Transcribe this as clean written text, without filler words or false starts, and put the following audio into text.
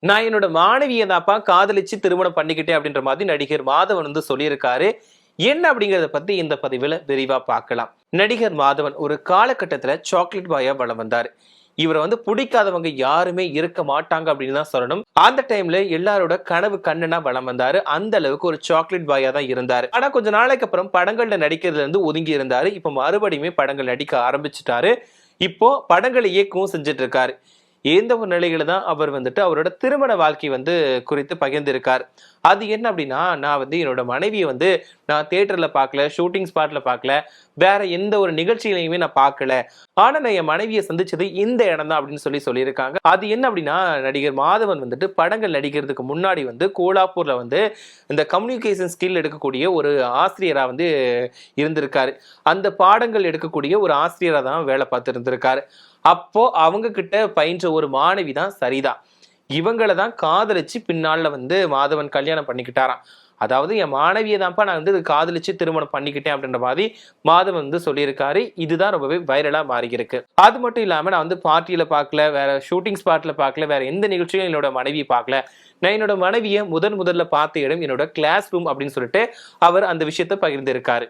நான் என்னோட மாணவிய தான்ப்பா காதலிச்சு திருமணம் பண்ணிக்கிட்டேன் அப்படின்ற மாதிரி நடிகர் மாதவன் வந்து சொல்லியிருக்காரு. என்ன அப்படிங்கிறத பத்தி இந்த பதிவுல விரிவா பார்க்கலாம். நடிகர் மாதவன் ஒரு காலகட்டத்துல சாக்லேட் பாயா வலம் வந்தாரு. இவர வந்து பிடிக்காதவங்க யாருமே இருக்க மாட்டாங்க அப்படின்னு தான் சொல்லணும். அந்த டைம்ல எல்லாரோட கனவு கண்ணனா வலம் வந்தாரு. அந்த அளவுக்கு ஒரு சாக்லேட் பாயா தான் இருந்தாரு. ஆனா கொஞ்ச நாளைக்கு அப்புறம் படங்கள்ல நடிக்கிறதுல இருந்து ஒதுங்கி இருந்தாரு. இப்ப மறுபடியுமே படங்கள் நடிக்க ஆரம்பிச்சுட்டாரு. இப்போ படங்களை இயக்கவும் செஞ்சுட்டு இருக்காரு. இந்த ஒரு நிலையில தான் அவர் வந்துட்டு அவரோட திருமண வாழ்க்கை வந்து குறித்து பகிர்ந்திருக்கார். அது என்ன அப்படின்னா, நான் வந்து என்னோட மனைவிய வந்து நான் தியேட்டர்ல பார்க்கல, ஷூட்டிங் ஸ்பாட்ல பார்க்கல, வேற எந்த ஒரு நிகழ்ச்சியிலயுமே நான் பார்க்கல. ஆனா நான் என் மனைவிய சந்திச்சது இந்த இடம் தான் அப்படின்னு சொல்லியிருக்காங்க. அது என்ன அப்படின்னா, நடிகர் மாதவன் வந்துட்டு படங்கள் நடிக்கிறதுக்கு முன்னாடி வந்து கோலாப்பூர்ல வந்து இந்த கம்யூனிகேஷன் ஸ்கில் எடுக்கக்கூடிய ஒரு ஆசிரியரா வந்து இருந்திருக்காரு. அந்த பாடங்கள் எடுக்கக்கூடிய ஒரு ஆசிரியரா தான் வேலை பார்த்து இருந்திருக்காரு. அப்போ அவங்க கிட்ட பயின்ற ஒரு மாணவி தான் சரிதா. இவங்கள தான் காதலிச்சு பின்னால வந்து மாதவன் கல்யாணம் பண்ணிக்கிட்டாராம். அதாவது என் மாணவிய தான்ப்பா நான் வந்து காதலிச்சு திருமணம் பண்ணிக்கிட்டேன் அப்படின்ற மாதிரி மாதவன் வந்து சொல்லியிருக்காரு. இதுதான் ரொம்பவே வைரலா மாறியிருக்கு. அது மட்டும் இல்லாம நான் வந்து பார்ட்டியில பார்க்கல, வேற ஷூட்டிங் ஸ்பாட்ல பார்க்கல, வேற எந்த நிகழ்ச்சியும் என்னோட மனைவிய பார்க்கல. நான் என்னோட மனைவிய முதல்ல பார்த்த இடம் என்னோட கிளாஸ் ரூம் அப்படின்னு சொல்லிட்டு அவர் அந்த விஷயத்த பகிர்ந்திருக்காரு.